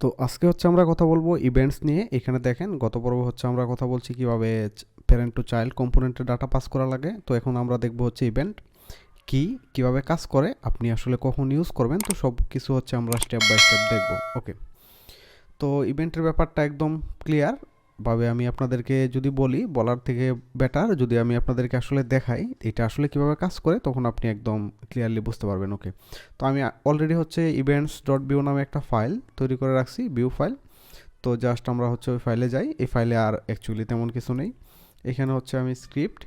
তো আজকে হচ্ছে আমরা কথা বলবো ইভেন্টস নিয়ে। এখানে দেখেন গত পর্ব হচ্ছে আমরা কথা বলছি কিভাবে প্যারেন্ট টু চাইল্ড কম্পোনেন্টের ডাটা পাস করা লাগে। তো এখন আমরা দেখবো হচ্ছে ইভেন্ট কি, কিভাবে কাজ করে, আপনি আসলে কখন ইউজ করবেন। তো সব কিছু হচ্ছে আমরা স্টেপ বাই স্টেপ দেখবো। ওকে, তো ইভেন্টের ব্যাপারটা একদম ক্লিয়ার ভাবে আমি আপনাদেরকে যদি বলার থেকে বেটার যদি আমি আপনাদেরকে আসলে দেখাই এটা আসলে কিভাবে কাজ করে, তখন আপনি একদম ক্লিয়ারলি বুঝতে পারবেন। ওকে, তো আমি অলরেডি হচ্ছে ইভেন্টস ডট ভিউ নামে একটা ফাইল তৈরি করে রাখছি, ভিউ ফাইল। তো জাস্ট আমরা হচ্ছে ওই ফাইলে যাই। এই ফাইলে আর অ্যাকচুয়ালি তেমন কিছু নেই। এখানে হচ্ছে আমি স্ক্রিপ্ট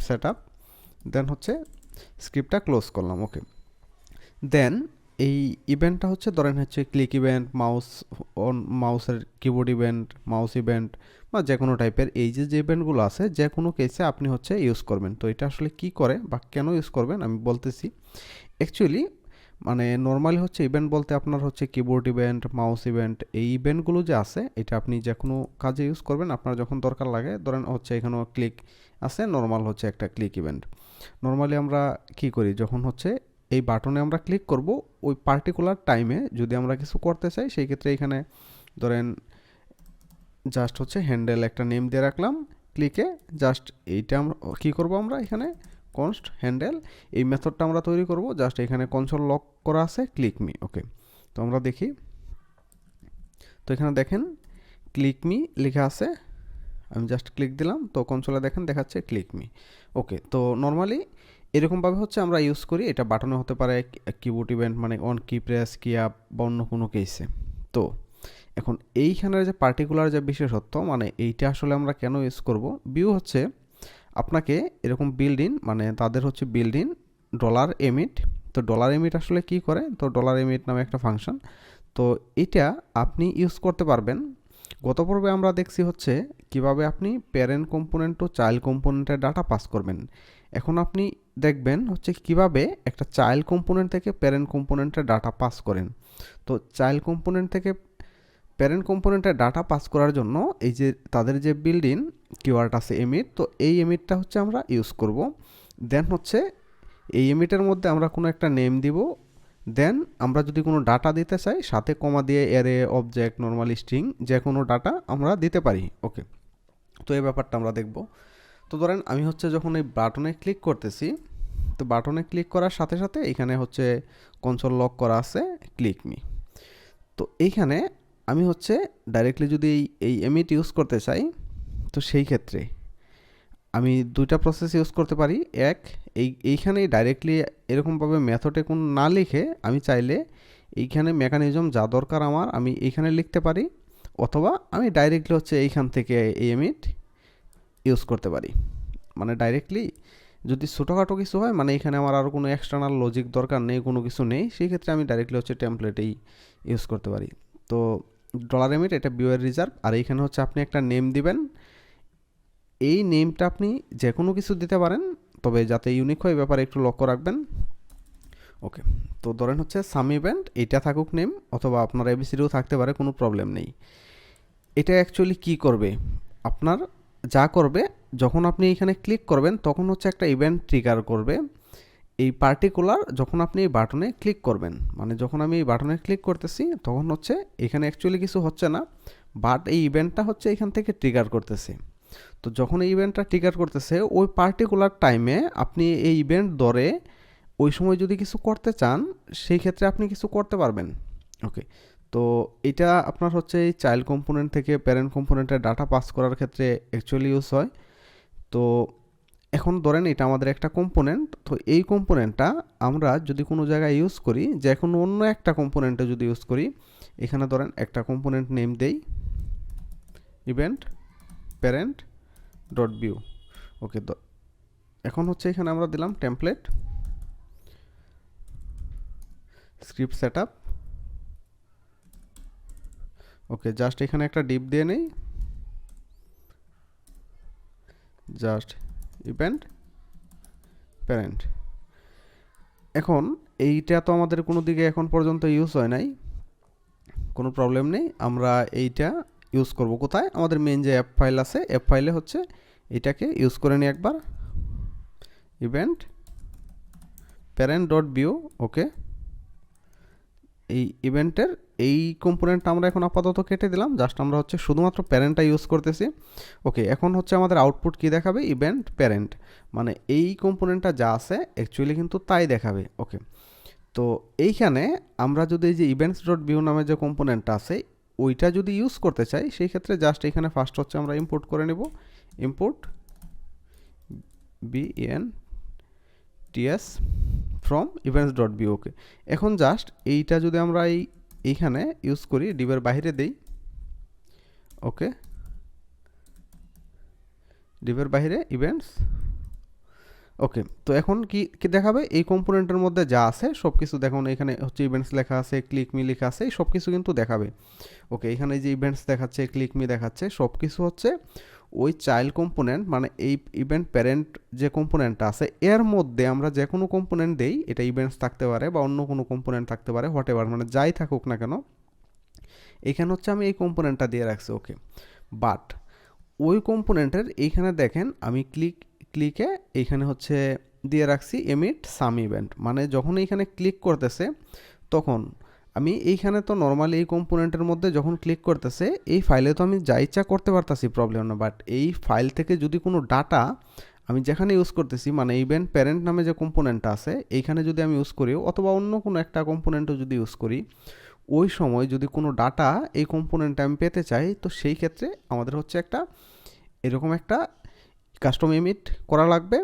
সেট আপ, দেন হচ্ছে স্ক্রিপ্টটা ক্লোজ করলাম। ওকে, দেন এই ইভেন্টটা হচ্ছে ধরেন হচ্ছে ক্লিক ইভেন্ট, মাউসের কিবোর্ড ইভেন্ট, মাউস ইভেন্ট বা যে কোনো টাইপের এই যে ইভেন্টগুলো আছে যে কোনো কেসে আপনি হচ্ছে ইউজ করবেন। তো এটা আসলে কি করে বা কেন ইউজ করবেন আমি বলতেছি। অ্যাকচুয়ালি মানে নর্মালি হচ্ছে ইভেন্ট বলতে আপনার হচ্ছে কিবোর্ড ইভেন্ট, মাউস ইভেন্ট, এই ইভেন্টগুলো যে আছে এটা আপনি যে কোনো কাজে ইউজ করবেন আপনার যখন দরকার লাগে। ধরেন হচ্ছে এখানেও ক্লিক আছে, নর্মাল হচ্ছে একটা ক্লিক ইভেন্ট। নর্মালি আমরা কি করি যখন হচ্ছে এই বাটনে আমরা ক্লিক করব ওই পার্টিকুলার টাইমে যদি আমরা কিছু করতে চাই, সেই ক্ষেত্রে এখানে ধরেন জাস্ট হচ্ছে হ্যান্ডেল একটা নেম দিয়ে রাখলাম ক্লিকে। জাস্ট এইটা আমরা কী করবো, আমরা এখানে কনস্ট হ্যান্ডেল এই মেথডটা আমরা তৈরি করব। জাস্ট এখানে কনসোল লক করা আছে ক্লিক মি। ওকে, তো আমরা দেখি। তো এখানে দেখেন ক্লিক মি লেখা আছে, আমি জাস্ট ক্লিক দিলাম তো কনসোলে দেখেন দেখাচ্ছে ক্লিক মি। ওকে, তো নর্মালি এরকমভাবে হচ্ছে আমরা ইউজ করি। এটা বাটনে হতে পারে, কিবোর্ড ইভেন্ট মানে অন কি প্রেস কি আপ বা অন্য কোনো কেসে। তো এখন এইখানের যে পার্টিকুলার যে বিশেষত্ব মানে এইটা আসলে আমরা কেন ইউজ করব, ভিউ হচ্ছে আপনাকে এরকম বিল্ড ইন মানে তাদের হচ্ছে বিল্ড ইন ডলার এমিট। তো ডলার এমিট আসলে কি করে, তো ডলার এমিট নামে একটা ফাংশন। তো এটা আপনি ইউজ করতে পারবেন। গত পর্বে আমরা দেখছি হচ্ছে কিভাবে আপনি প্যারেন্ট কম্পোনেন্ট ও চাইল্ড কম্পোনেন্টের ডাটা পাস করবেন। এখন আপনি দেখবেন হচ্ছে কিভাবে একটা চাইল্ড কম্পোনেন্ট থেকে প্যারেন্ট কম্পোনেন্টের ডাটা পাস করেন। তো চাইল্ড কম্পোনেন্ট থেকে প্যারেন্ট কম্পোনেন্টের ডাটা পাস করার জন্য এই যে তাদের যে বিল্ড ইন কিওয়ার্ড আছে এমিট, তো এই এমিটটা হচ্ছে আমরা ইউজ করব। দেন হচ্ছে এই এমিটের মধ্যে আমরা কোনো একটা নেম দিব। দেন আমরা যদি কোনো ডাটা দিতে চাই সাথে কমা দিয়ে অ্যারে, অবজেক্ট, নর্মাল স্ট্রিং যে কোনো ডাটা আমরা দিতে পারি। ওকে, তো এই ব্যাপারটা আমরা দেখব। তো ধরেন আমি হচ্ছে যখন এই বাটনে ক্লিক করতেছি, তো বাটনে ক্লিক করার সাথে সাথে এখানে হচ্ছে কনসোল লক করা আছে ক্লিক মি। তো এইখানে আমি হচ্ছে ডাইরেক্টলি যদি এই এমিট ইউজ করতে চাই, তো সেই ক্ষেত্রে আমি দুইটা প্রসেস ইউজ করতে পারি। এক, এইখানেই ডাইরেক্টলি এরকমভাবে মেথডে কোন না লিখে আমি চাইলে এইখানে মেকানিজম যা দরকার আমার আমি এইখানে লিখতে পারি, অথবা আমি ডাইরেক্টলি হচ্ছে এইখান থেকে এই এমিট ইউজ করতে পারি। মানে ডাইরেক্টলি যদি ছোটোখাটো কিছু হয় মানে এখানে আমার আরও কোনো এক্সটার্নাল লজিক দরকার নেই, কোনো কিছু নেই, সেই ক্ষেত্রে আমি ডাইরেক্টলি হচ্ছে টেমপ্লেটেই ইউজ করতে পারি। তো ডলার এমিট এটা বিওয়ার রিজার্ভ, আর এইখানে হচ্ছে আপনি একটা নেম দিবেন। এই নেমটা আপনি যে কোনো কিছু দিতে পারেন, তবে যাতে ইউনিক হয় ব্যাপারে একটু লক্ষ্য রাখবেন। ওকে, তো ধরেন হচ্ছে সাম ইভেন্ট এটা থাকুক নেম, অথবা আপনার এবিসিডিও থাকতে পারে, কোনো প্রবলেম নেই। এটা অ্যাকচুয়ালি কি করবে, আপনার যা করবে যখন আপনি এখানে ক্লিক করবেন তখন হচ্ছে একটা ইভেন্ট ট্রিগার করবে এই পার্টিকুলার যখন আপনি এই বাটনে ক্লিক করবেন। মানে যখন আমি এই বাটনে ক্লিক করতেছি তখন হচ্ছে এখানে অ্যাকচুয়ালি কিছু হচ্ছে না, বাট এই ইভেন্টটা হচ্ছে এখান থেকে ট্রিগার করতেছে। তো যখন এই ইভেন্টটা ট্রিগার করতেছে ওই পার্টিকুলার টাইমে আপনি এই ইভেন্ট ধরে ওই সময় যদি কিছু করতে চান সেই ক্ষেত্রে আপনি কিছু করতে পারবেন। ওকে, তো এটা আপনার হচ্ছে এই চাইল্ড কম্পোনেন্ট থেকে প্যারেন্ট কম্পোনেন্টের ডাটা পাস করার ক্ষেত্রে অ্যাকচুয়ালি ইউজ হয়। তো এখন ধরেন এটা আমাদের একটা কম্পোনেন্ট, তো এই কম্পোনেন্টটা আমরা যদি কোনো জায়গায় ইউজ করি, যে কোনো অন্য একটা কম্পোনেন্টে যদি ইউজ করি, এখানে ধরেন একটা কম্পোনেন্ট নেম দেই ইভেন্ট প্যারেন্ট ডট ভিউ। ওকে, তো এখন হচ্ছে এখানে আমরা দিলাম টেমপ্লেট স্ক্রিপ্ট সেট আপ। ওকে, জাস্ট এখানে একটা ডিপ দিয়ে নেই, জাস্ট ইভেন্ট প্যারেন্ট। এখন এইটা তো আমাদের কোনো দিকে এখন পর্যন্ত ইউজ হয় নাই, কোনো প্রবলেম নেই। আমরা এইটা ইউজ করব কোথায়, আমাদের মেন যে অ্যাপ ফাইল আছে অ্যাপ ফাইলে হচ্ছে এটাকে ইউজ করে নিই একবার। Event parent dot view. Okay, এই ইভেন্টের এই কম্পোনেন্টটা আমরা এখন আপাতত কেটে দিলাম, জাস্ট আমরা হচ্ছে শুধুমাত্র প্যারেন্টটা ইউজ করতেছি। ওকে, এখন হচ্ছে আমাদের আউটপুট কি দেখাবে, ইভেন্ট প্যারেন্ট, মানে এই কম্পোনেন্টটা যা আছে অ্যাকচুয়ালি কিন্তু তাই দেখাবে। ওকে, তো এইখানে আমরা যদি এই যে ইভেন্টস ডট ভিউ নামে যে কম্পোনেন্টটা আছে ওইটা যদি ইউজ করতে চাই, সেই ক্ষেত্রে জাস্ট এখানে ফার্স্ট হচ্ছে আমরা ইম্পোর্ট করে নেব, import BNTS from events dot view. Okay, এখন জাস্ট এইটা যদি আমরা এইখানে ইউজ করি, ডিবের বাইরে দেই, ওকে, ডিবের বাইরে ইভেন্টস। ওকে, তো এখন কি দেখাবে, এই কম্পোনেন্টের মধ্যে যা আছে সব কিছু দেখুন, এখানে হচ্ছে ইভেন্টস লেখা আছে, ক্লিক মি লেখা আছে, সব কিছু কিন্তু দেখাবে। ওকে, এখানে যে ইভেন্টস দেখাচ্ছে, ক্লিক মি দেখাচ্ছে, সব কিছু হচ্ছে ওই চাইল্ড কম্পোনেন্ট, মানে এই ইভেন্ট প্যারেন্ট যে কম্পোনেন্টটা আছে এর মধ্যে আমরা যে কোনো কম্পোনেন্ট দেই, এটা ইভেন্টস থাকতে পারে বা অন্য কোনো কম্পোনেন্ট থাকতে পারে, হোয়াট এভার, মানে যাই থাকুক না কেন, এখানে হচ্ছে আমি এই কম্পোনেন্টটা দিয়ে রাখছি। ওকে, বাট ওই কম্পোনেন্টের এইখানে দেখেন আমি ক্লিকে এইখানে হচ্ছে দিয়ে রাখছি এমিট সাম ইভেন্ট, মানে যখন এইখানে ক্লিক করতেছে তখন আমি এইখানে তো নর্মালি এই কম্পোনেন্টের মধ্যে যখন ক্লিক করতেছে এই ফাইলে তো আমি যা ইচ্ছা করতে পারতাছি, প্রবলেম না, বাট এই ফাইল থেকে যদি কোনো ডাটা আমি যেখানে ইউজ করতেছি, মানে ইভেন্ট প্যারেন্ট নামে যে কম্পোনেন্টটা আছে এইখানে যদি আমি ইউজ করি, অথবা অন্য কোনো একটা কম্পোনেন্টও যদি ইউজ করি, ওই সময় যদি কোনো ডাটা এই কম্পোনেন্টে আমি পেতে চাই, তো সেই ক্ষেত্রে আমাদের হচ্ছে একটা এরকম একটা কাস্টম ইমিট করা লাগবে।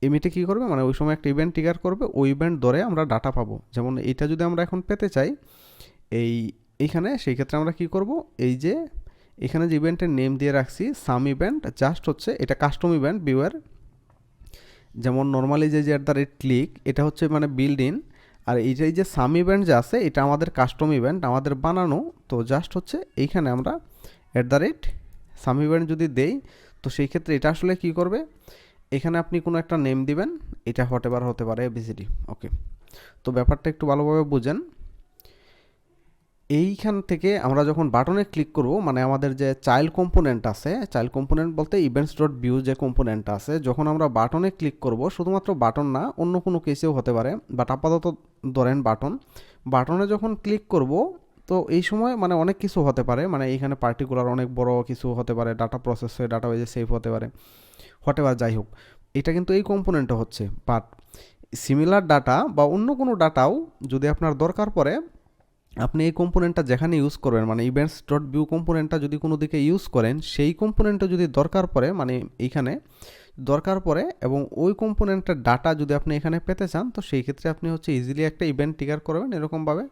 ইমিটে কী করবে, মানে ওই সময় একটা ইভেন্ট ট্রিগার করবে, ওই ইভেন্ট ধরে আমরা ডাটা পাবো। যেমন এইটা যদি আমরা এখন পেতে চাই এইখানে, সেই ক্ষেত্রে আমরা কি করব, এই যে এখানে যে ইভেন্টের নেম দিয়ে রাখছি সাম ইভেন্ট, জাস্ট হচ্ছে এটা কাস্টম ইভেন্ট ভিউয়ার, যেমন নর্মালি যে @ক্লিক এটা হচ্ছে মানে বিল্ড ইন, আর এই যে সাম ইভেন্ট যে আছে এটা আমাদের কাস্টম ইভেন্ট আমাদের বানানো। তো জাস্ট হচ্ছে এইখানে আমরা সাম ইভেন্ট যদি দেই, তো সেই ক্ষেত্রে এটা আসলে কি করবে, এখানে আপনি কোনো একটা নেম দিবেন, এটা হোয়াটএভার হতে পারে ABCD। ওকে, তো ব্যাপারটা একটু ভালোভাবে বুঝেন। এইখান থেকে আমরা যখন বাটনে ক্লিক করব, মানে আমাদের যে চাইল্ড কম্পোনেন্ট আছে, চাইল্ড কম্পোনেন্ট বলতে ইভেন্টস ডট ভিউ যে কম্পোনেন্টটা আছে, যখন আমরা বাটনে ক্লিক করব, শুধুমাত্র বাটন না অন্য কোনো কেসেও হতে পারে, বাট আপাতত ধরেন বাটনে যখন ক্লিক করব, তো এই সময় মানে অনেক কিছু হতে পারে, মানে এইখানে পার্টিকুলার অনেক বড় কিছু হতে পারে, ডাটা প্রসেস হয়ে ডাটাবেজে সেভ হতে পারে, হোয়াটএভার যাই হোক, এটা কিন্তু এই কম্পোনেন্টে হচ্ছে। বাট সিমিলার ডাটা বা অন্য কোনো ডাটাও যদি আপনার দরকার পড়ে, আপনি এই কম্পোনেন্টটা যেখানে ইউজ করবেন, মানে ইভেন্টস ডট ভিউ কম্পোনেন্টটা যদি কোনো দিকে ইউজ করেন, সেই কম্পোনেন্টটা যদি দরকার পড়ে, মানে এইখানে দরকার পড়ে, এবং ওই কম্পোনেন্টের ডাটা যদি আপনি এখানে পেতে চান, তো সেই ক্ষেত্রে আপনি হচ্ছে ইজিলি একটা ইভেন্ট ট্রিগার করবেন এরকমভাবে।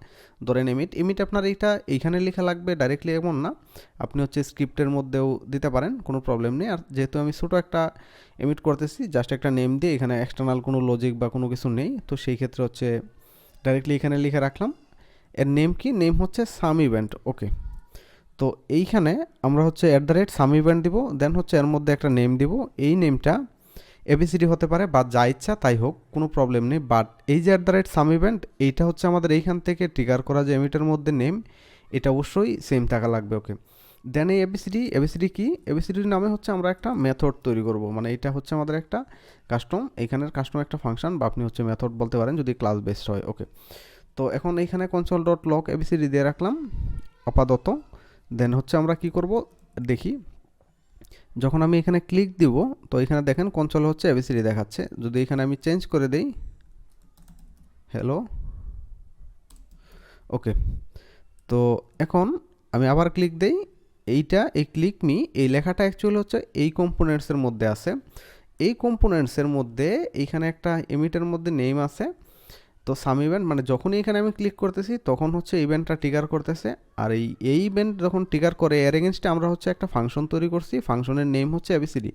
ধরেন ইমিট আপনার এইখানে লেখা লাগবে ডাইরেক্টলি এমন না, আপনি হচ্ছে স্ক্রিপ্টের মধ্যেও দিতে পারেন, কোনো প্রবলেম নেই। আর যেহেতু আমি ছোটো একটা ইমিট করতেছি, জাস্ট একটা নেম দিয়ে, এখানে এক্সটার্নাল কোনো লজিক বা কোনো কিছু নেই, তো সেই ক্ষেত্রে হচ্ছে ডাইরেক্টলি এখানে লিখে রাখলাম। এর নেম কি, নেম হচ্ছে সাম ইভেন্ট। ওকে, তো এইখানে আমরা হচ্ছে সাম ইভেন্ট দিব, দেন হচ্ছে এর মধ্যে একটা নেম দিব, এই নেমটা ABCD হতে পারে বা যা ইচ্ছা তাই হোক, কোনো প্রবলেম নেই। বাট এই যে সাম ইভেন্ট, এইটা হচ্ছে আমাদের এইখান থেকে ট্রিগার করা যে এমিটের মধ্যে নেম, এটা অবশ্যই সেম থাকা লাগবে। ওকে, দেন এই এবিসিডি কি, এবিসিডির নামে হচ্ছে আমরা একটা মেথড তৈরি করব, মানে এটা হচ্ছে আমাদের একটা কাস্টম, এইখানের কাস্টম একটা ফাংশন, বা আপনি হচ্ছে মেথড বলতে পারেন যদি ক্লাস বেসড হয়। ওকে, তো এখন এইখানে console.log ABCD দিয়ে রাখলাম আপাতত। দেন হচ্ছে আমরা কি করব দেখি, যখন আমি এখানে ক্লিক দিব, তো এখানে দেখেন কনসোলে হচ্ছে ABCD দেখাচ্ছে। যদি এখানে আমি চেঞ্জ করে দেই হ্যালো, ওকে, তো এখন আমি আবার ক্লিক দেই, এই ক্লিক মি, এই লেখাটা অ্যাকচুয়ালি হচ্ছে এই কম্পোনেন্টসের মধ্যে আছে। এই কম্পোনেন্টসের মধ্যে এইখানে একটা এমিটের মধ্যে নেম আছে, তো সাম ইভেন্ট, মানে যখনই এখানে আমি ক্লিক করতেছি তখন হচ্ছে ইভেন্টটা ট্রিগার করতেছে, আর এই ইভেন্ট যখন ট্রিগার করে এর এগেনস্টে আমরা হচ্ছে একটা ফাংশন তৈরি করছি, ফাংশনের নেম হচ্ছে ABCD।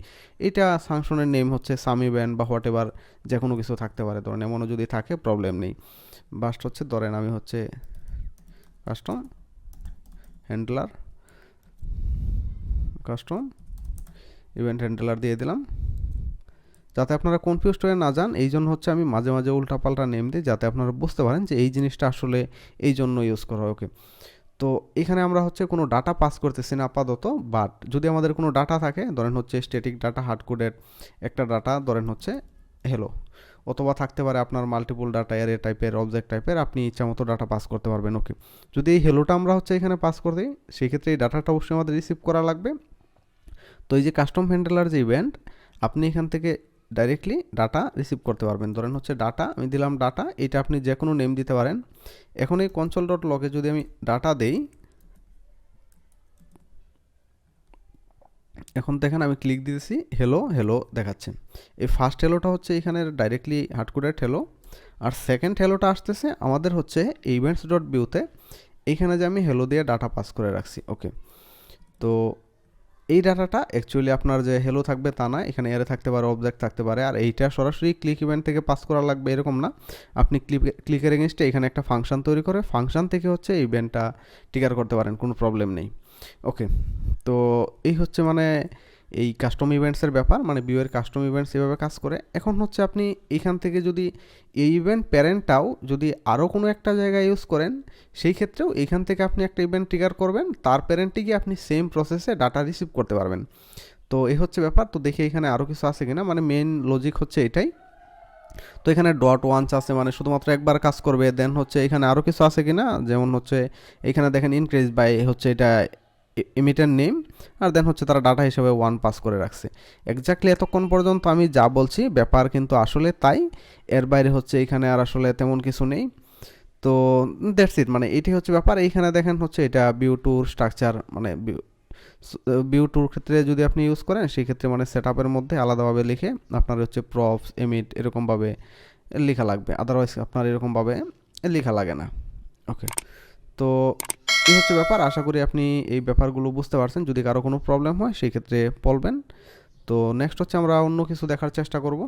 এটা ফাংশনের নেম হচ্ছে সাম ইভেন্ট বা হোয়াট এভার, যে কোনো কিছু থাকতে পারে, ধরেন এমনও যদি থাকে প্রবলেম নেই। বাস্ট হচ্ছে ধরেন আমি হচ্ছে কাস্টম ইভেন্ট হ্যান্ডলার দিয়ে দিলাম, যাতে আপনারা কনফিউজড হয়ে না যান। এই জন্য হচ্ছে আমি মাঝে মাঝে উল্টাপাল্টা নেম দিই, যাতে আপনারা বুঝতে পারেন যে এই জিনিসটা আসলে এই জন্য ইউজ করা হয়। ওকে, তো এখানে আমরা হচ্ছে কোনো ডাটা পাস করতেছি না আপাতত, বাট যদি আমাদের কোনো ডাটা থাকে, ধরেন হচ্ছে স্ট্যাটিক ডাটা, হার্ড কোডের একটা ডাটা, ধরেন হচ্ছে হ্যালো, অথবা থাকতে পারে আপনার মাল্টিপল ডাটা অ্যারে টাইপের, অবজেক্ট টাইপের, আপনি ইচ্ছামতো ডাটা পাস করতে পারবেন। ওকে, যদি এই হেলোটা আমরা হচ্ছে এখানে পাস করে দিই, সেক্ষেত্রে এই ডাটাটা অবশ্যই আমাদের রিসিভ করা লাগবে। তো এই যে কাস্টম হ্যান্ডলার যে ইভেন্ট, আপনি এখান থেকে ডাইরেক্টলি ডাটা রিসিভ করতে পারবেন। ধরেন হচ্ছে ডাটা, আমি দিলাম ডাটা, এটা আপনি যে কোনো নেম দিতে পারেন। এখন এই কনসোল ডট লগে যদি আমি ডাটা দেই, এখন দেখেন আমি ক্লিক দিতেছি, হেলো হেলো দেখাচ্ছে। এই ফার্স্ট হেলোটা হচ্ছে এখানে ডাইরেক্টলি হার্ডকোডেড হেলো, আর সেকেন্ড হেলোটা আসতেছে আমাদের হচ্ছে ইভেন্টস ডট ভিউতে, এইখানে যে আমি হেলো দিয়ে ডাটা পাস করে রাখছি। ওকে, তো এই ডাটাটা অ্যাকচুয়ালি আপনার যে হেলো থাকবে তা না, এখানে এরে থাকতে পারে, অবজেক্ট থাকতে পারে, আর এইটা সরাসরি ক্লিক ইভেন্ট থেকে পাস করা লাগবে এরকম না। আপনি ক্লিকের এগেনস্টে এখানে একটা ফাংশন তৈরি করে ফাংশন থেকে হচ্ছে ইভেন্টটা ট্রিগার করতে পারেন, কোনো প্রবলেম নেই। ওকে, তো এই হচ্ছে মানে এই কাস্টম ইভেন্টসের ব্যাপার, মানে ভিউয়ের কাস্টম ইভেন্টস এভাবে কাজ করে। এখন হচ্ছে আপনি এখান থেকে যদি এই ইভেন্ট প্যারেন্টটাও যদি আরও কোনো একটা জায়গায় ইউজ করেন, সেই ক্ষেত্রেও এখান থেকে আপনি একটা ইভেন্ট ট্রিগার করবেন, তার প্যারেন্টে গিয়ে আপনি সেম প্রসেসে ডাটা রিসিভ করতে পারবেন। তো এই হচ্ছে ব্যাপার। তো দেখি এখানে আরও কিছু আছে কিনা, মানে মেইন লজিক হচ্ছে এটাই। তো এখানে ডট ওয়ান্স আছে, মানে শুধুমাত্র একবার কাজ করবে। দেন হচ্ছে এখানে আরও কিছু আছে কিনা, যেমন হচ্ছে এখানে দেখেন ইনক্রিজ বাই হচ্ছে এটা ইমিটার নেম, আর দেন হচ্ছে তারা ডাটা হিসেবে 1 পাস করে রাখছে। এক্স্যাক্টলি এতক্ষণ পর্যন্ত আমি যা বলছি ব্যাপার কিন্তু আসলে তাই, এর বাইরে হচ্ছে এখানে আর আসলে তেমন কিছু নেই। তো দ্যাটস ইট, মানে এটি হচ্ছে ব্যাপার। এইখানে দেখেন হচ্ছে এটা ভিউ টুর স্ট্রাকচার, মানে ভিউ টুর ক্ষেত্রে যদি আপনি ইউজ করেন, সেই ক্ষেত্রে মানে সেট আপের মধ্যে আলাদাভাবে লিখে আপনার হচ্ছে প্রপস এমিট এরকমভাবে লেখা লাগবে, আদারওয়াইজ আপনার এরকমভাবে লেখা লাগে না। ওকে, তো এই হচ্ছে ব্যাপার। আশা করি আপনি এই ব্যাপারগুলো বুঝতে পারছেন। যদি কারো কোনো প্রবলেম হয় সেই ক্ষেত্রে বলবেন। তো নেক্সট হচ্ছে আমরা অন্য কিছু দেখার চেষ্টা করব।